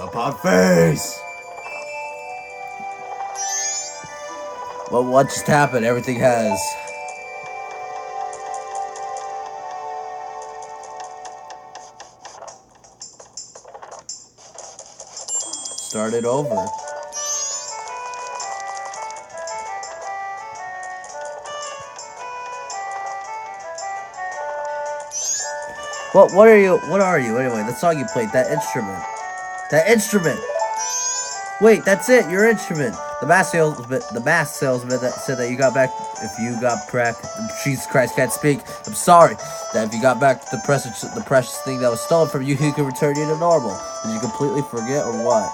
about face. Well, what just happened? Everything has. Started over. What are you anyway? The song you played, that instrument. Wait, that's it, your instrument. The mask salesman that said that you got back, if you got back, Jesus Christ, can't speak. I'm sorry. That if you got back the precious thing that was stolen from you, he could return you to normal. Did you completely forget or what?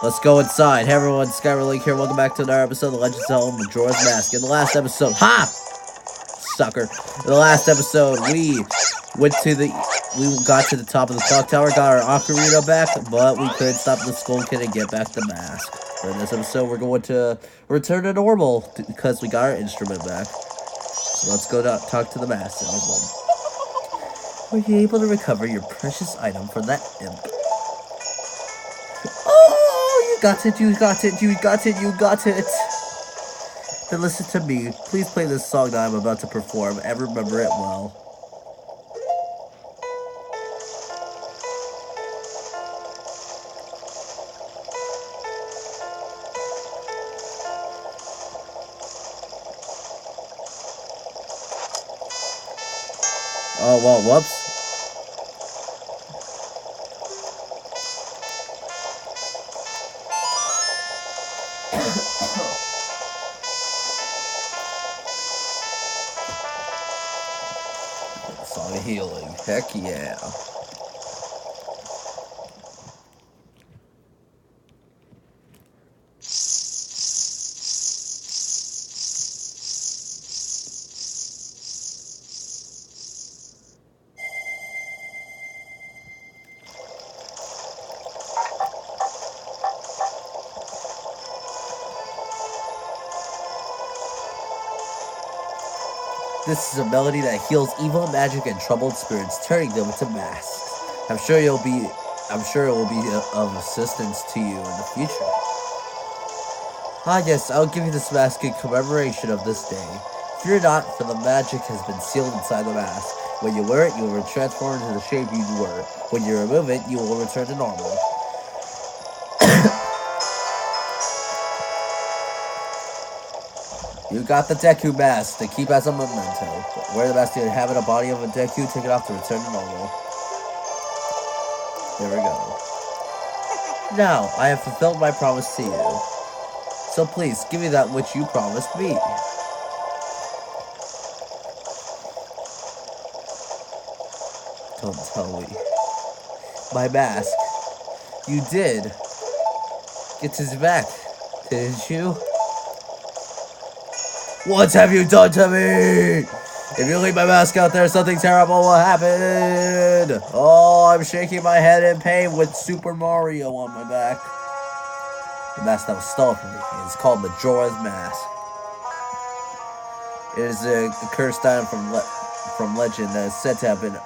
Let's go inside. Hey everyone, Skyrlink here. Welcome back to another episode of The Legend of Zelda Majora's Mask. In the last episode, sucker. In the last episode, we got to the top of the clock tower, got our ocarina back, but we couldn't stop the Skull Kid and get back the mask. For this episode, we're going to return to normal because we got our instrument back. So let's go talk to the mask salesman. Were you able to recover your precious item from that imp? Oh, you got it. Then listen to me. Please play this song that I'm about to perform and remember it well. Oh, well, whoops. Song of healing. Heck yeah. This is a melody that heals evil magic and troubled spirits, turning them into masks. I'm sure it will be of assistance to you in the future. Ah yes, I'll give you this mask in commemoration of this day. Fear not, for the magic has been sealed inside the mask. When you wear it, you will be transformed into the shape you were. When you remove it, you will return to normal. You got the Deku mask to keep as a memento. Wear the mask to inhabit a body of a Deku, take it off to return to normal. There we go. Now, I have fulfilled my promise to you. So please, give me that which you promised me. Don't tell me. My mask. You did. Get his back, didn't you? What have you done to me? If you leave my mask out there, something terrible will happen. Oh, I'm shaking my head in pain with Super Mario on my back. The mask that was stolen from me is called Majora's Mask. It is a cursed item from legend that is said to have been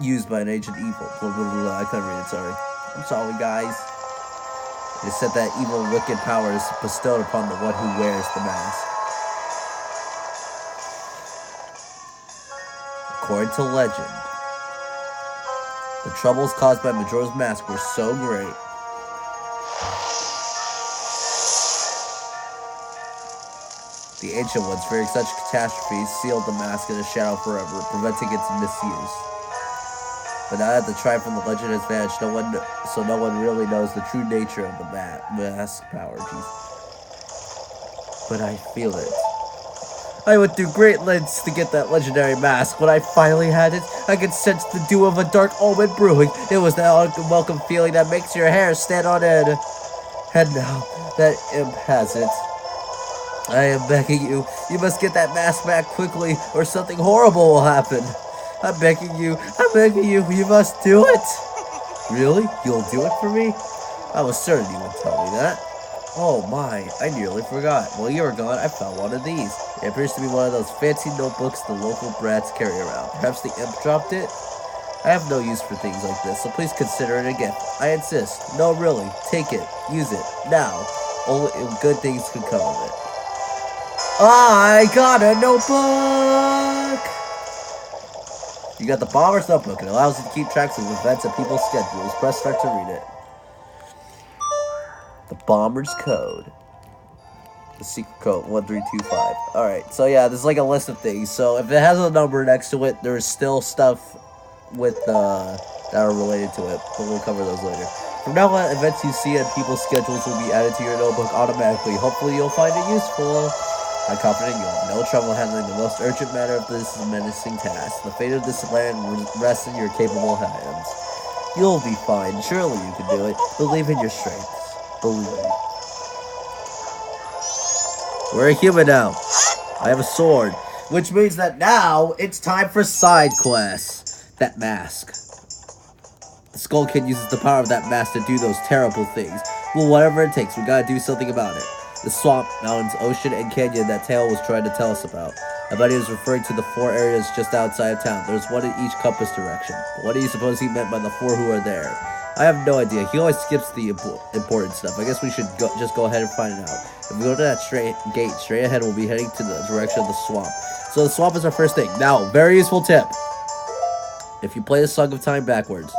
used by an ancient evil. Blah, blah, blah, blah. I couldn't read it, sorry. I'm sorry, guys. It is said that evil, wicked power is bestowed upon the one who wears the mask. According to legend, the troubles caused by Majora's Mask were so great the Ancient Ones, fearing such catastrophes, sealed the mask in a shadow forever, preventing its misuse. But now that the tribe from the legend has vanished, no one really knows the true nature of the mask power. But I feel it. I went through great lengths to get that legendary mask. When I finally had it, I could sense the dew of a dark omen brewing. It was that unwelcome feeling that makes your hair stand on end. And now that imp has it, I am begging you, you must get that mask back quickly, or something horrible will happen. I'm begging you, you must do it. Really? You'll do it for me? I was certain you would tell me that. Oh my, I nearly forgot. While you were gone, I found one of these. It appears to be one of those fancy notebooks the local brats carry around. Perhaps the imp dropped it? I have no use for things like this, so please consider it a gift. I insist. No, really. Take it. Use it. Now. Only good things can come of it. I got a notebook! You got the Bomber's Notebook. It allows you to keep tracks of events and people's schedules. Press start to read it. The Bomber's Code. The secret code, 1325. Alright, so yeah, there's like a list of things. So if it has a number next to it, there's still stuff with that are related to it. But we'll cover those later. From now on, events you see and people's schedules will be added to your notebook automatically. Hopefully you'll find it useful. I'm confident you'll have no trouble handling the most urgent matter of this menacing task. The fate of this land rests in your capable hands. You'll be fine. Surely you can do it. Believe in your strengths. Believe. We're a human now. I have a sword. Which means that now it's time for side quests. That mask. The Skull Kid uses the power of that mask to do those terrible things. Well, whatever it takes, we gotta do something about it. The swamp, mountains, ocean, and canyon that Tail was trying to tell us about. I bet he was referring to the 4 areas just outside of town. There's one in each compass direction. But what do you suppose he meant by the 4 who are there? I have no idea. He always skips the important stuff. I guess we should just go ahead and find it out. If we go to that gate straight ahead, we'll be heading to the direction of the swamp. So the swamp is our first thing. Now, very useful tip. If you play the Song of Time backwards,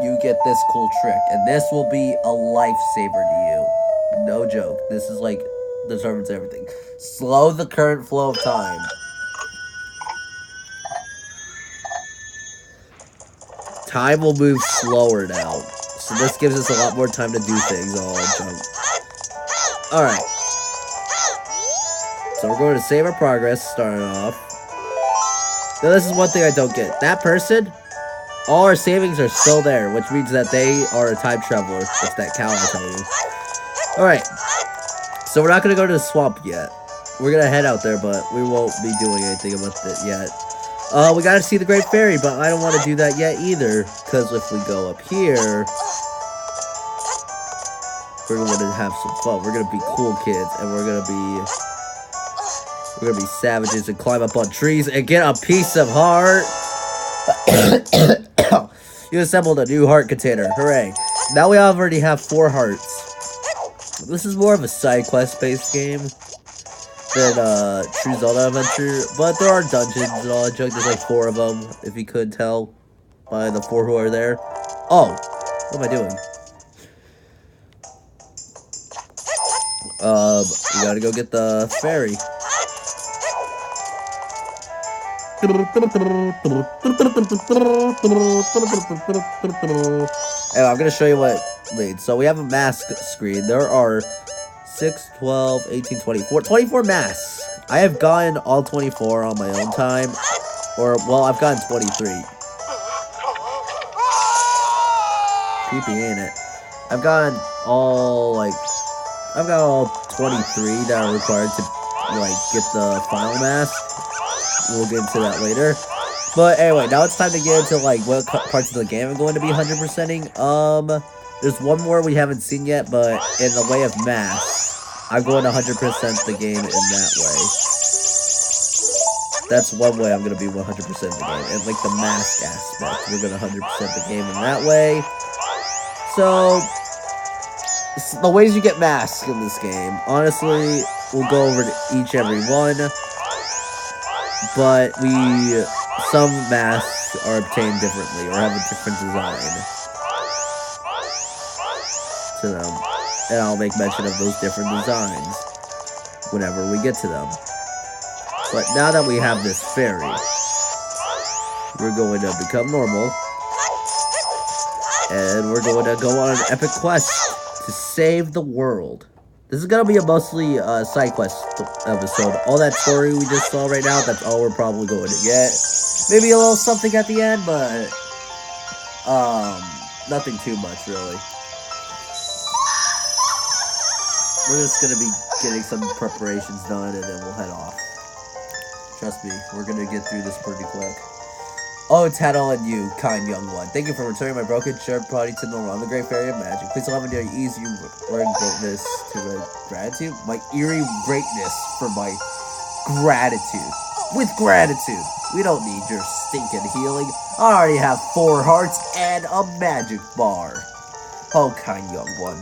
you get this cool trick, and this will be a lifesaver to you. No joke. This is like determines everything. Slow the current flow of time. Time will move slower now, so this gives us a lot more time to do things. Alright. So we're going to save our progress, starting off. Now this is one thing I don't get. That person, all our savings are still there, which means that they are a time traveler. It's that cow I tell you. Alright. So we're not going to go to the swamp yet. We're going to head out there, but we won't be doing anything about it yet. We got to see the Great Fairy, but I don't want to do that yet either. Because if we go up here, we're going to have some fun. We're going to be cool kids, and we're going to be savages and climb up on trees and get a piece of heart. You assembled a new heart container. Hooray. Now we already have 4 hearts. This is more of a side quest based game than True Zelda Adventure, but there are dungeons and all that junk. There's like 4 of them, if you could tell by the 4 who are there. Oh, what am I doing? We gotta go get the fairy. And I'm gonna show you what it made. So we have a mask screen. There are 6, 12, 18, 24. 24 masks. I have gotten all 24 on my own time. Or, well, I've gotten 23. Creepy, ain't it? I've gotten all, like, I've got all 23 that are required to, like, get the final mask. We'll get into that later. But anyway, now it's time to get into, like, what parts of the game I'm going to be 100%ing. There's one more we haven't seen yet, but in the way of masks, I'm going to 100% the game in that way. That's one way I'm going to be 100% the game. And, like, the mask aspect, we're going to 100% the game in that way. So, the ways you get masks in this game, honestly, we'll go over each every one. But some masks are obtained differently or have a different design to them. And I'll make mention of those different designs whenever we get to them. But now that we have this fairy, we're going to become normal. And we're going to go on an epic quest to save the world. This is going to be a mostly side quest episode. All that story we just saw right now, that's all we're probably going to get. Maybe a little something at the end, but nothing too much, really. We're just going to be getting some preparations done, and then we'll head off. Trust me, we're going to get through this pretty quick. Oh, Tattle and you, kind young one. Thank you for returning my broken sharp body to normal. I'm the Great Fairy of Magic. Please allow me to ease you wearing greatness to my gratitude. My eerie greatness for my gratitude. with gratitude. We don't need your stinking healing. I already have 4 hearts and a magic bar. Oh, kind young one.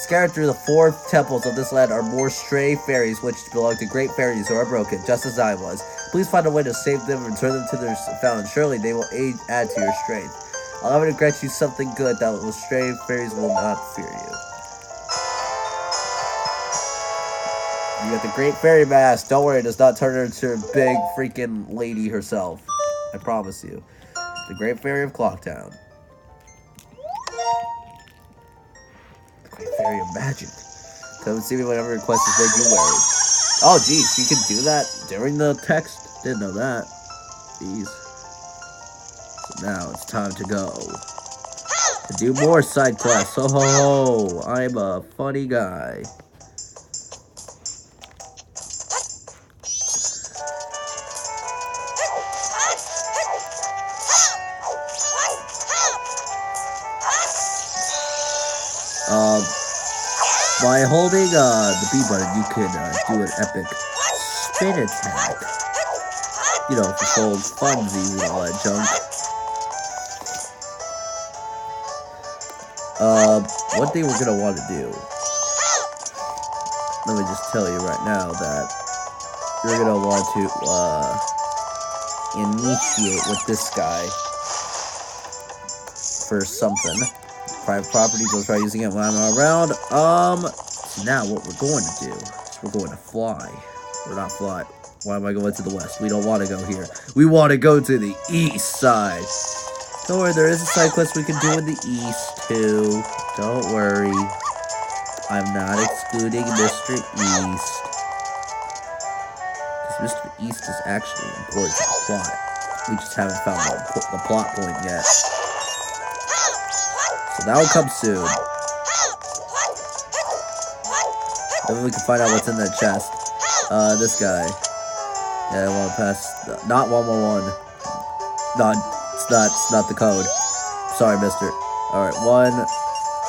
Scattered through the 4 temples of this land are more stray fairies which belong to great fairies who are broken, just as I was. Please find a way to save them and return them to their fountain. Surely they will add to your strength. Allow me to grant you something good that will stray fairies will not fear you. You got the Great Fairy Mask. Don't worry, it does not turn her into a big freaking lady herself. I promise you. The Great Fairy of Clocktown. The Great Fairy of Magic. Come and see me whenever requests make you worried. Oh, geez, you can do that during the text? Didn't know that. Jeez. So now it's time to go. To do more side quests. Ho ho ho. I'm a funny guy. By holding the B button, you can do an epic spin attack. You know, for old funsies and all that junk. One thing we're gonna want to do. Let me just tell you right now that you're gonna want to initiate with this guy for something. Private property, go try using it when I'm around. So now what we're going to do is we're going to fly. Or not fly. Why am I going to the west? We don't want to go here. We want to go to the east side. Don't worry, there is a side quest we can do in the east, too. Don't worry. I'm not excluding Mr. East. Because Mr. East is actually important to the plot. We just haven't found the plot point yet. So that will come soon. Maybe we can find out what's in that chest. This guy. Yeah, I want to pass. Not 111. No, it's not the code. Sorry, mister. Alright, 1,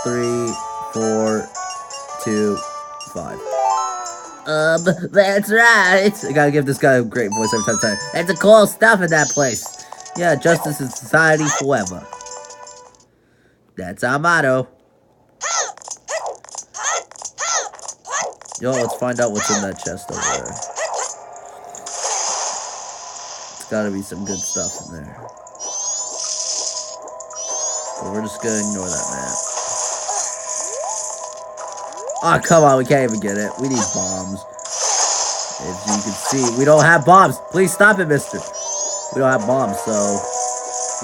3, 4, 2, 5. That's right. I gotta give this guy a great voice every time. There's a cool stuff in that place. Yeah, justice and society forever. That's our motto. Yo, let's find out what's in that chest over there. It's gotta be some good stuff in there. But we're just gonna ignore that, man. Oh, come on, we can't even get it. We need bombs. As you can see, we don't have bombs. Please stop it, mister. We don't have bombs, so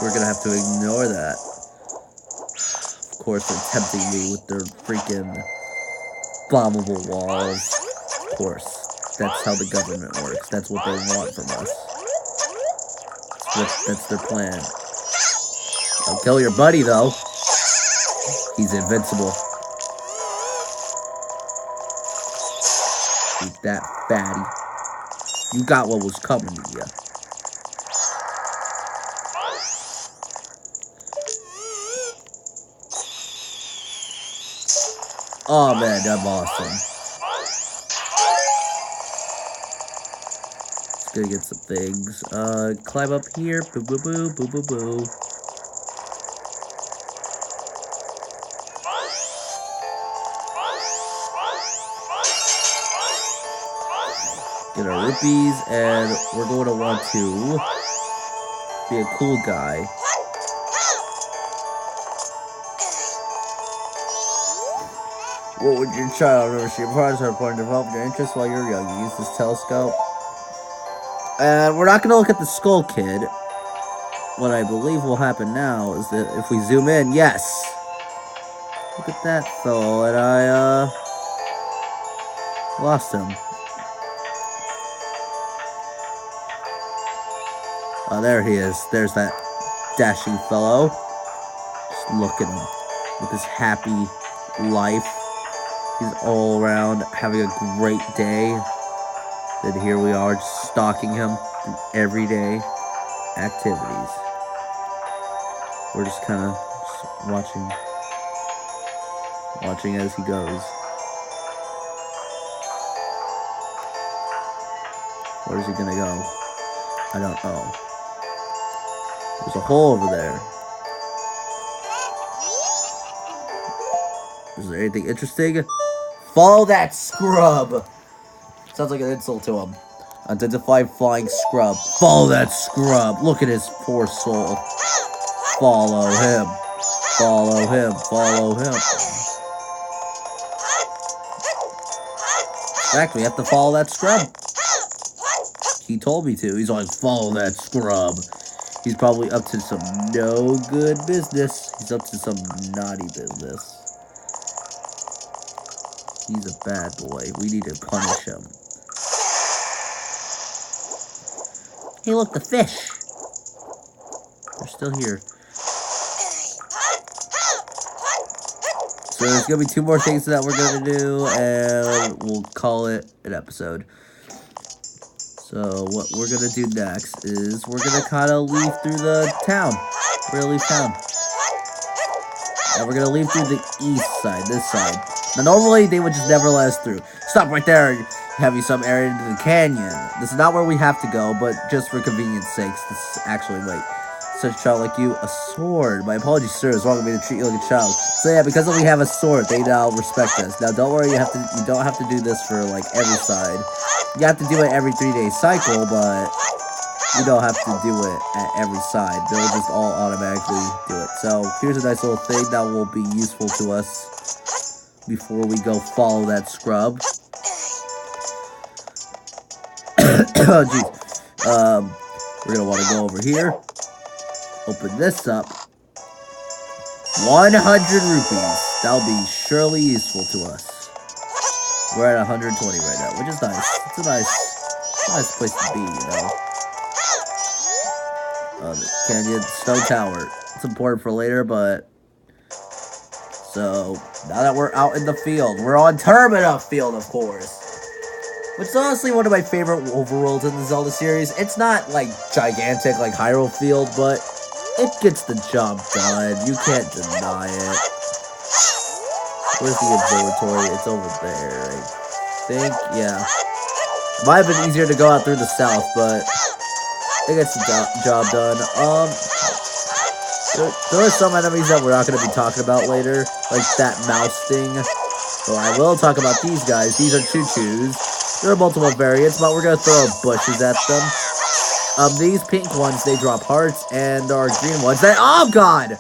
we're gonna have to ignore that. Of course, they're tempting me with their freaking bombable walls. Of course, that's how the government works. That's what they want from us. That's their plan. Don't kill your buddy, though. He's invincible. Eat that, fatty. You got what was coming to you. Oh man, I'm awesome. Let's go get some things. Climb up here. Boo boo boo boo boo boo. Get our rupees, and we're going to want to be a cool guy. What would your child remember? Your parents are important to develop your interests while you're young. You use this telescope. And we're not going to look at the Skull Kid. What I believe will happen now is that if we zoom in, yes. Look at that fellow, and I, lost him. Oh, there he is. There's that dashing fellow. Just look at him with his happy life. He's all around having a great day. Then here we are, just stalking him in everyday activities. We're just kind of watching as he goes. Where's he gonna go? I don't know. There's a hole over there. Is there anything interesting? Follow that scrub! Sounds like an insult to him. Identify flying scrub. Follow that scrub. Look at his poor soul. Follow him. Follow him. Follow him. In fact, we have to follow that scrub. He told me to. He's like, follow that scrub. He's probably up to some no good business. He's up to some naughty business. He's a bad boy. We need to punish him. Hey, look, the fish. They're still here. So there's going to be 2 more things that we're going to do, and we'll call it an episode. So what we're going to do next is we're going to kind of leave through the town. We're going to leave town. And we're going to leave through the east side, this side. Now, normally, they would just never let us through. Stop right there, have you some area into the canyon. This is not where we have to go, but just for convenience sakes, this is actually, wait. Such a child like you, a sword. My apologies, sir. It's wrong of me to treat you like a child. So yeah, because we have a sword, they now respect us. Now, don't worry, you don't have to do this for, like, every side. You have to do it every 3-day cycle, but you don't have to do it at every side. They'll just all automatically do it. So, here's a nice little thing that will be useful to us before we go follow that scrub. Oh, jeez. We're gonna want to go over here. Open this up. 100 rupees. That'll be surely useful to us. We're at 120 right now, which is nice. It's a nice place to be, you know. The canyon, snow tower. It's important for later, but... So, now that we're out in the field, we're on Termina Field, of course. Which is honestly one of my favorite overworlds in the Zelda series. It's not, like, gigantic like Hyrule Field, but it gets the job done. You can't deny it. Where's the observatory? It's over there, I think. Yeah. It might have been easier to go out through the south, but it gets the job done. There are some enemies that we're not going to be talking about later, like that mouse thing. So I will talk about these guys. These are choo-choos. There are multiple variants, but we're going to throw bushes at them. These pink ones, they drop hearts, and our green ones, oh god!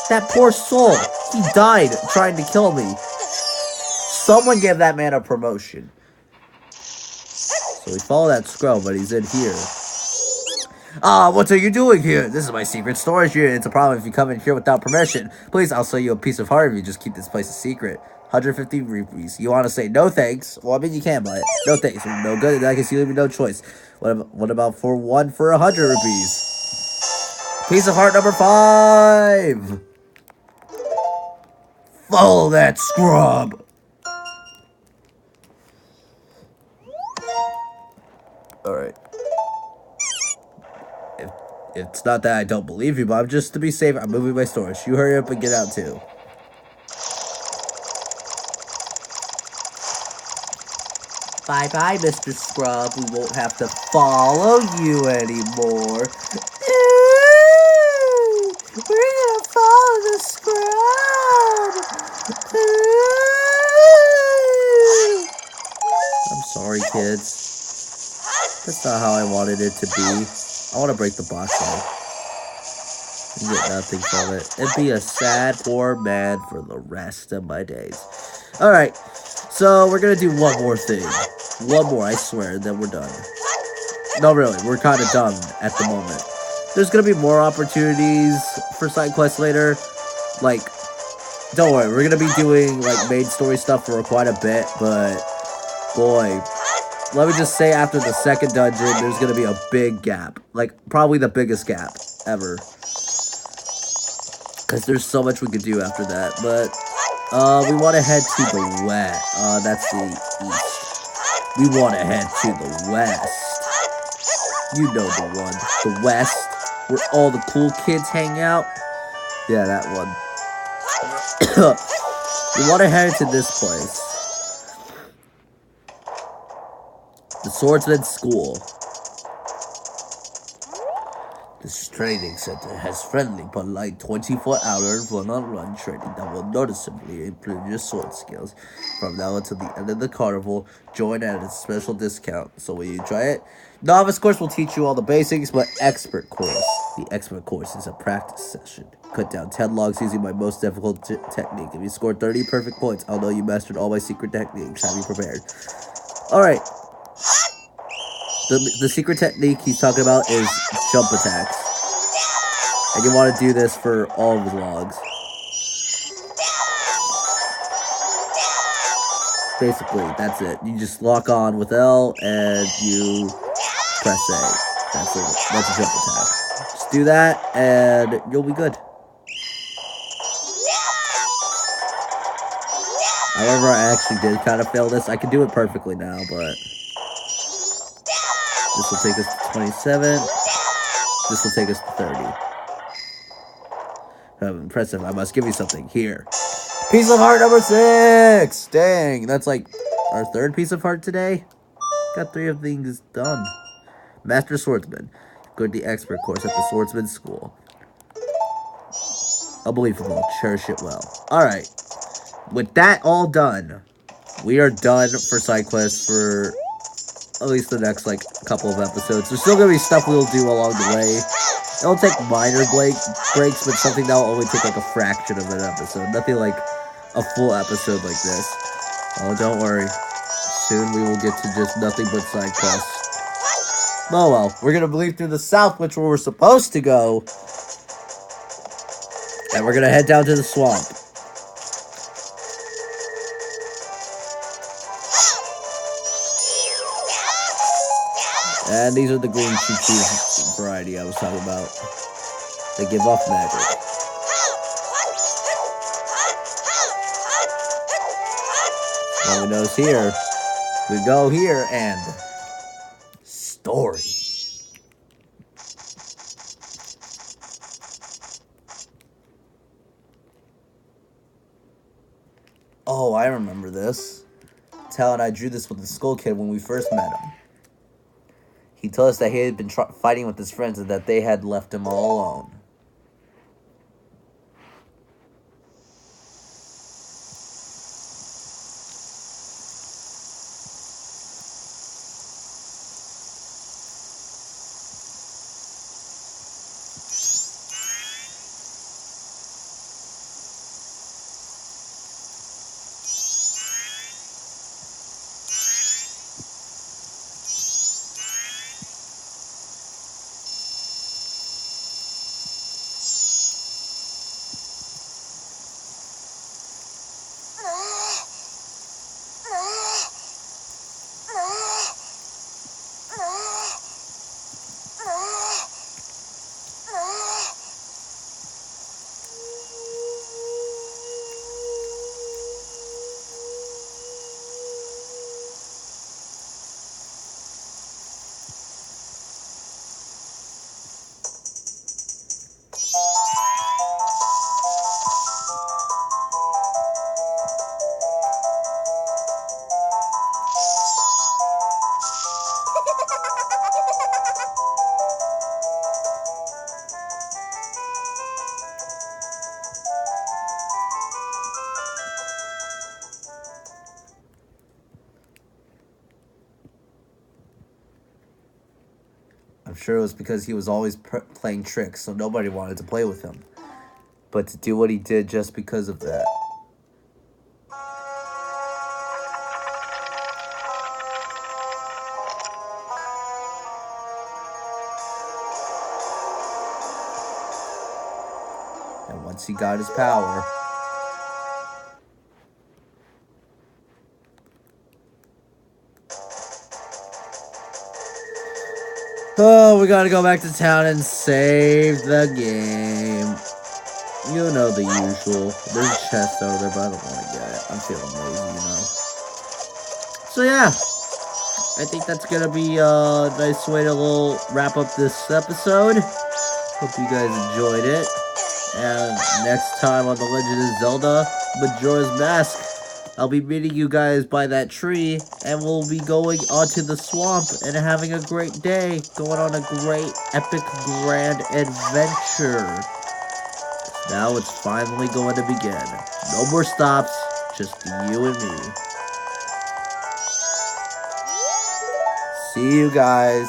That poor soul, he died trying to kill me. Someone give that man a promotion. So we follow that scrub, but he's in here. What are you doing here? This is my secret storage unit. It's a problem if you come in here without permission. Please, I'll sell you a piece of heart if you just keep this place a secret. 150 rupees. You want to say no thanks? Well, I mean, you can buy it. No thanks. No good. In that case, you leave me no choice. What about for 100 rupees? Piece of heart number 5. Follow that scrub. Alright. If it's not that I don't believe you, but just to be safe, I'm moving my storage. You hurry up and get out too. Bye-bye, Mr. Scrub. We won't have to follow you anymore. Ooh, we're gonna follow the scrub. Ooh. I'm sorry, kids. That's not how I wanted it to be. I want to break the box off and get nothing from it. And be a sad, poor man for the rest of my days. Alright, so we're going to do one more thing. One more, I swear, then we're done. No, really, we're kind of done at the moment. There's going to be more opportunities for side quests later. Like, don't worry, we're going to be doing, like, main story stuff for quite a bit, but, boy, let me just say after the second dungeon, there's going to be a big gap. Like, probably the biggest gap ever. Because there's so much we could do after that, but, we want to head to the west. That's the east. We want to head to the west. You know the one. The west. Where all the cool kids hang out. Yeah, that one. We want to head to this place. The Swordsman's School. This training center has friendly, polite 24-hour run-on-run training that will noticeably improve your sword skills. From now until the end of the carnival, join at a special discount. So will you try it? Novice course will teach you all the basics, but expert course. The expert course is a practice session. Cut down 10 logs using my most difficult technique. If you score 30 perfect points, I'll know you mastered all my secret techniques. Have you prepared? Alright. The secret technique he's talking about is jump attacks. And you want to do this for all of the logs. Basically, that's it. You just lock on with L and you press A. That's a jump attack. Just do that and you'll be good. However, I actually did kind of fail this. I can do it perfectly now, but this will take us to 27. This will take us to 30. Impressive. I must give you something. Here. Piece of heart number 6! Dang, that's like our 3rd piece of heart today. Got 3 of things done. Master Swordsman. Go to the expert course at the Swordsman School. Unbelievable. Cherish it well. Alright. With that all done, we are done for side quests for at least the next, like, couple of episodes. There's still gonna be stuff we'll do along the way. It'll take minor breaks, but something that'll only take, like, a fraction of an episode. Nothing like a full episode like this. Oh, don't worry. Soon we will get to just nothing but side quests. Oh well, we're gonna leave through the south, which we're supposed to go. And we're gonna head down to the swamp. And these are the green choo-choo variety I was talking about. They give off magic. What we notice here, we go here and story. Oh, I remember this. Tal and I drew this with the Skull Kid when we first met him. He told us that he had been fighting with his friends and that they had left him all alone. I'm sure it was because he was always playing tricks, so nobody wanted to play with him. But to do what he did just because of that. And once he got his power, oh, we gotta go back to town and save the game. You know the usual. There's a chest over there, but I don't want to get it. I'm feeling lazy, you know. So yeah, I think that's gonna be a nice way to wrap up this episode. Hope you guys enjoyed it. And next time on The Legend of Zelda Majora's Mask, I'll be meeting you guys by that tree, and we'll be going onto the swamp and having a great day, going on a great, epic, grand adventure. Now it's finally going to begin. No more stops, just you and me. See you guys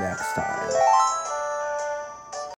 next time.